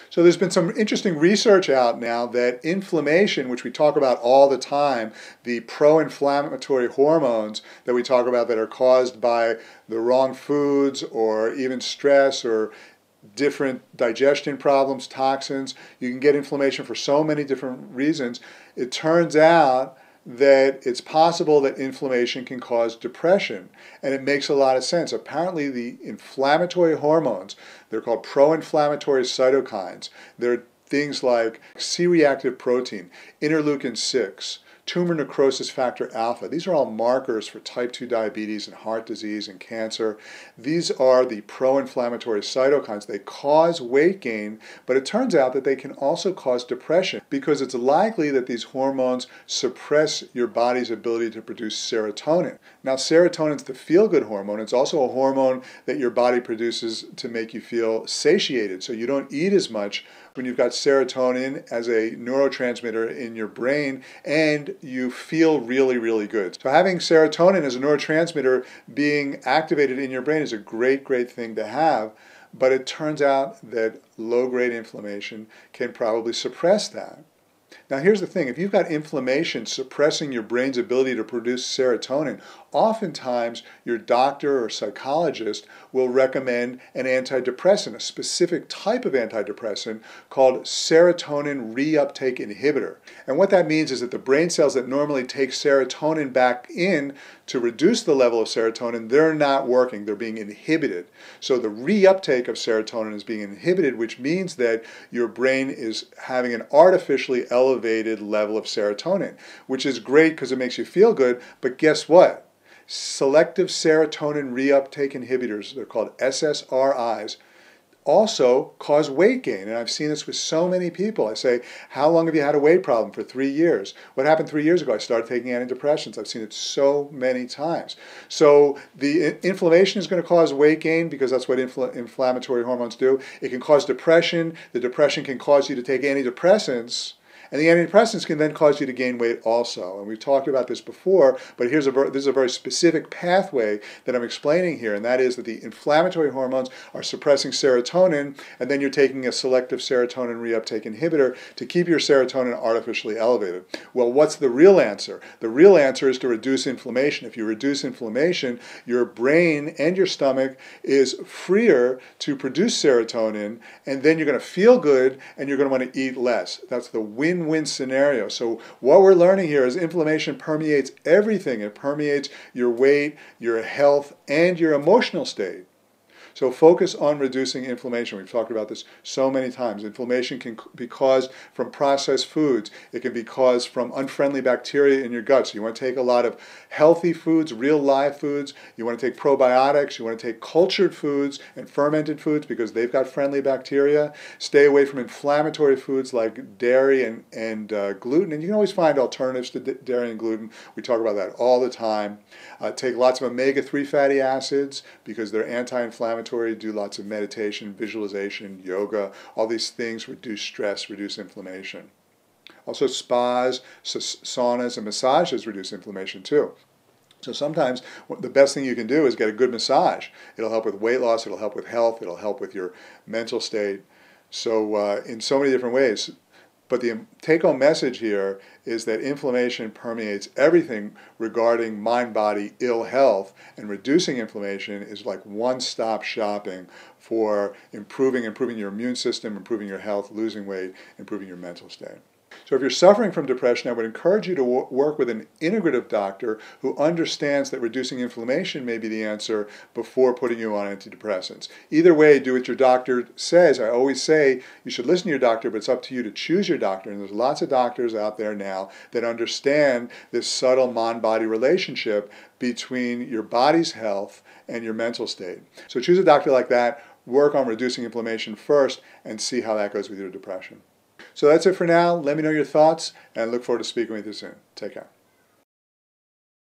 So there's been some interesting research out now that inflammation, which we talk about all the time, the pro-inflammatory hormones that we talk about that are caused by the wrong foods or even stress or different digestion problems, toxins, you can get inflammation for so many different reasons. It turns out that it's possible that inflammation can cause depression, and it makes a lot of sense. Apparently the inflammatory hormones, they're called pro-inflammatory cytokines. They're things like C-reactive protein, interleukin-6, tumor necrosis factor alpha. These are all markers for type 2 diabetes and heart disease and cancer. These are the pro-inflammatory cytokines. They cause weight gain, but it turns out that they can also cause depression because it's likely that these hormones suppress your body's ability to produce serotonin. Now, serotonin is the feel-good hormone. It's also a hormone that your body produces to make you feel satiated, so you don't eat as much when you've got serotonin as a neurotransmitter in your brain and you feel really, really good. So having serotonin as a neurotransmitter being activated in your brain is a great, great thing to have, but it turns out that low-grade inflammation can probably suppress that. Now here's the thing, if you've got inflammation suppressing your brain's ability to produce serotonin, oftentimes your doctor or psychologist will recommend an antidepressant, a specific type of antidepressant called serotonin reuptake inhibitor. And what that means is that the brain cells that normally take serotonin back in to reduce the level of serotonin, they're not working, they're being inhibited. So the reuptake of serotonin is being inhibited, which means that your brain is having an artificially elevated level of serotonin, which is great because it makes you feel good, but guess what? Selective serotonin reuptake inhibitors, they're called SSRIs, also cause weight gain. And I've seen this with so many people. I say, how long have you had a weight problem? For 3 years. What happened 3 years ago? I started taking antidepressants. I've seen it so many times. So the inflammation is going to cause weight gain because that's what inflammatory hormones do. It can cause depression. The depression can cause you to take antidepressants. And the antidepressants can then cause you to gain weight also. And we've talked about this before, but this is a very specific pathway that I'm explaining here, and that is that the inflammatory hormones are suppressing serotonin, and then you're taking a selective serotonin reuptake inhibitor to keep your serotonin artificially elevated. Well, what's the real answer? The real answer is to reduce inflammation. If you reduce inflammation, your brain and your stomach is freer to produce serotonin, and then you're going to feel good, and you're going to want to eat less. That's the win-win scenario. So what we're learning here is inflammation permeates everything. It permeates your weight, your health, and your emotional state. So focus on reducing inflammation. We've talked about this so many times. Inflammation can be caused from processed foods. It can be caused from unfriendly bacteria in your gut. So you want to take a lot of healthy foods, real live foods. You want to take probiotics. You want to take cultured foods and fermented foods because they've got friendly bacteria. Stay away from inflammatory foods like dairy and gluten. And you can always find alternatives to dairy and gluten. We talk about that all the time. Take lots of omega-3 fatty acids because they're anti-inflammatory. Do lots of meditation, visualization, yoga. All these things reduce stress, reduce inflammation. Also spas, saunas, and massages reduce inflammation too. So sometimes the best thing you can do is get a good massage. It'll help with weight loss, it'll help with health, it'll help with your mental state. So in so many different ways. But the take-home message here is that inflammation permeates everything regarding mind-body ill health, and reducing inflammation is like one-stop shopping for improving your immune system, improving your health, losing weight, improving your mental state. So if you're suffering from depression, I would encourage you to work with an integrative doctor who understands that reducing inflammation may be the answer before putting you on antidepressants. Either way, do what your doctor says. I always say you should listen to your doctor, but it's up to you to choose your doctor. And there's lots of doctors out there now that understand this subtle mind-body relationship between your body's health and your mental state. So choose a doctor like that, work on reducing inflammation first, and see how that goes with your depression. So that's it for now. Let me know your thoughts, and I look forward to speaking with you soon. Take care.